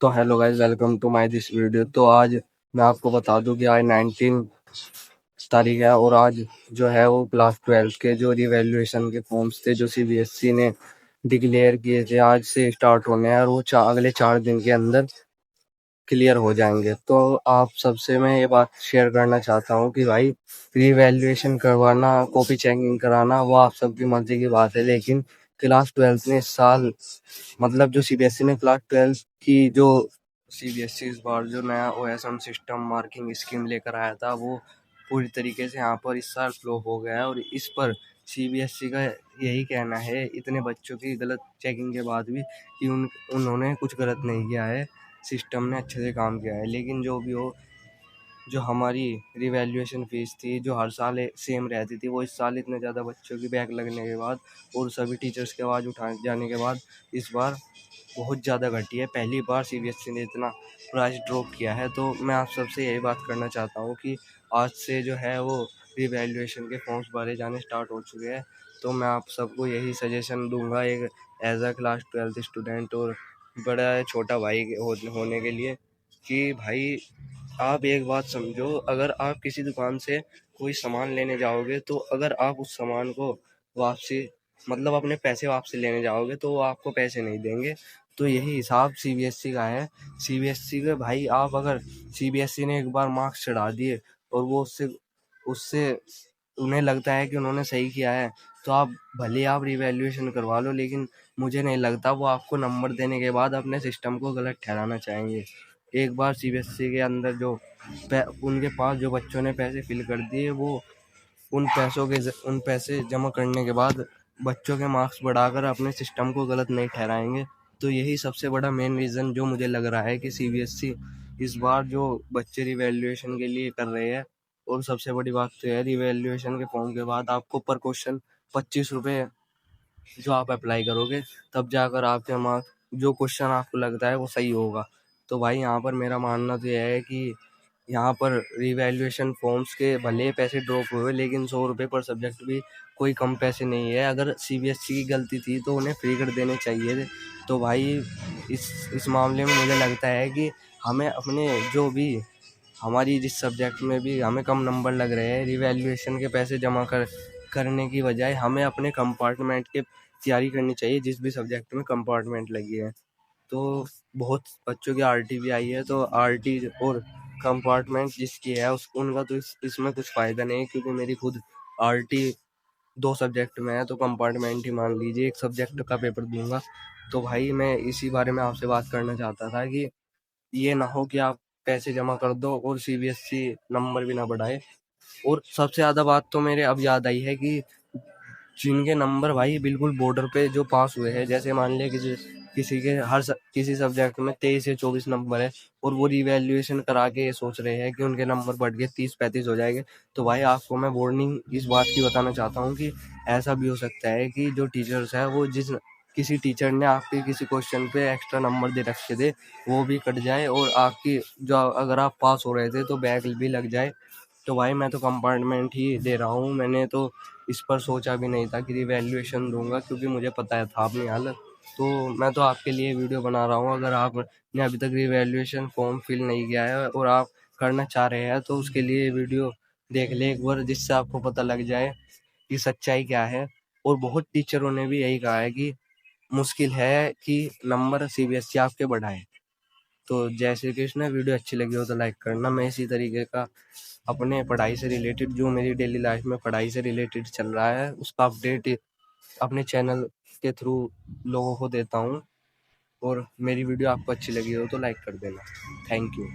तो hello guys, welcome to my this video. तो आज मैं आपको बता दूं कि आज 19 तारीख है और आज जो है वो क्लास 12 के जो रिवैल्यूएशन के फॉर्म्स थे जो सीबीएसई ने डिक्लेयर किए थे आज से स्टार्ट होने हैं और वो अगले 4 दिन के अंदर क्लियर हो जाएंगे। तो आप सबसे मैं ये बात शेयर करना चाहता हूँ कि भाई रिवैल्यूएशन करवाना, कॉपी चेकिंग कराना वो आप सबकी मर्जी की बात है, लेकिन क्लास 12 ने इस साल मतलब जो सीबीएसई ने क्लास 12 की जो सीबीएसई इस बार जो नया ओएसएम सिस्टम मार्किंग स्कीम लेकर आया था वो पूरी तरीके से यहाँ पर इस साल फ्लॉप हो गया है। और इस पर सीबीएसई का यही कहना है इतने बच्चों की गलत चेकिंग के बाद भी कि उन्होंने कुछ गलत नहीं किया है, सिस्टम ने अच्छे से काम किया है। लेकिन जो भी हो, जो हमारी रिवैल्यूएशन फीस थी जो हर साल सेम रहती थी वो इस साल इतने ज़्यादा बच्चों की बैक लगने के बाद और सभी टीचर्स की आवाज़ उठा जाने के बाद इस बार बहुत ज़्यादा घटी है। पहली बार सीबीएसई ने इतना प्राइस ड्रॉप किया है। तो मैं आप सबसे यही बात करना चाहता हूँ कि आज से जो है वो रिवैल्यूएशन के फॉर्म्स भरे जाने स्टार्ट हो चुके हैं। तो मैं आप सबको यही सजेशन दूंगा एक एज अ क्लास 12 स्टूडेंट और बड़ा छोटा भाई होने के लिए कि भाई आप एक बात समझो, अगर आप किसी दुकान से कोई सामान लेने जाओगे तो अगर आप उस सामान को वापसी मतलब अपने पैसे वापसी लेने जाओगे तो वो आपको पैसे नहीं देंगे। तो यही हिसाब सीबीएसई का है। सीबीएसई के भाई आप अगर सीबीएसई ने एक बार मार्क्स चढ़ा दिए और वो उससे उससे उन्हें लगता है कि उन्होंने सही किया है तो आप भले आप रिवैल्यूएशन करवा लो, लेकिन मुझे नहीं लगता वो आपको नंबर देने के बाद अपने सिस्टम को गलत ठहराना चाहेंगे। एक बार सीबीएसई के अंदर जो उनके पास जो बच्चों ने पैसे फिल कर दिए वो उन पैसे जमा करने के बाद बच्चों के मार्क्स बढ़ाकर अपने सिस्टम को गलत नहीं ठहराएंगे। तो यही सबसे बड़ा मेन रीज़न जो मुझे लग रहा है कि सीबीएसई इस बार जो बच्चे रिवैल्यूएशन के लिए कर रहे हैं। और सबसे बड़ी बात तो है रिवैल्यूएशन के फॉर्म के बाद आपको पर क्वेश्चन 25 रुपये जो आप अप्लाई करोगे तब जाकर आपके मार्क्स जो क्वेश्चन आपको लगता है वो सही होगा। तो भाई यहाँ पर मेरा मानना तो यह है कि यहाँ पर रिवैल्यूएशन फॉर्म्स के भले पैसे ड्रॉप हुए लेकिन 100 रुपये पर सब्जेक्ट भी कोई कम पैसे नहीं है। अगर सीबीएसई की गलती थी तो उन्हें फ्री कर देने चाहिए थे। तो भाई इस मामले में मुझे लगता है कि हमें अपने जो भी हमारी जिस सब्जेक्ट में भी हमें कम नंबर लग रहे हैं रिवैल्यूएशन के पैसे जमा करने की बजाय हमें अपने कंपार्टमेंट की तैयारी करनी चाहिए जिस भी सब्जेक्ट में कंपार्टमेंट लगी है। तो बहुत बच्चों की आरटी भी आई है तो आरटी और कंपार्टमेंट जिसकी है उनका तो इसमें कुछ फ़ायदा नहीं है, क्योंकि मेरी खुद आरटी 2 सब्जेक्ट में है तो कंपार्टमेंट ही मान लीजिए, एक सब्जेक्ट का पेपर दूंगा। तो भाई मैं इसी बारे में आपसे बात करना चाहता था कि ये ना हो कि आप पैसे जमा कर दो और सीबीएसई नंबर भी ना बढ़ाए। और सबसे ज़्यादा बात तो मेरे अब याद आई है कि जिनके नंबर भाई बिल्कुल बॉर्डर पे जो पास हुए हैं, जैसे मान लिया किसी किसी के किसी सब्जेक्ट में 23 या 24 नंबर है और वो रिवैल्यूएशन करा के ये सोच रहे हैं कि उनके नंबर बढ़ के 30-35 हो जाएंगे। तो भाई आपको मैं वार्निंग इस बात की बताना चाहता हूँ कि ऐसा भी हो सकता है कि जो टीचर्स है वो किसी टीचर ने आपके किसी क्वेश्चन पे एक्स्ट्रा नंबर दे रखे थे वो भी कट जाए और आपकी जो अगर आप पास हो रहे थे तो बैक भी लग जाए। तो भाई मैं तो कंपार्टमेंट ही दे रहा हूँ, मैंने तो इस पर सोचा भी नहीं था कि रिवैल्यूएशन दूंगा, क्योंकि मुझे पता था अपनी हालत। तो मैं तो आपके लिए वीडियो बना रहा हूँ, अगर आपने अभी तक रिवैल्यूएशन फॉर्म फिल नहीं किया है और आप करना चाह रहे हैं तो उसके लिए वीडियो देख ले एक बार, जिससे आपको पता लग जाए कि सच्चाई क्या है। और बहुत टीचरों ने भी यही कहा है कि मुश्किल है कि नंबर सीबीएसई आपके बढ़ाए। तो जय श्री कृष्ण। वीडियो अच्छी लगी हो तो लाइक करना। मैं इसी तरीके का अपने पढ़ाई से रिलेटेड जो मेरी डेली लाइफ में पढ़ाई से रिलेटेड चल रहा है उसका अपडेट अपने चैनल के थ्रू लोगों को देता हूँ। और मेरी वीडियो आपको अच्छी लगी हो तो लाइक कर देना। Thank you.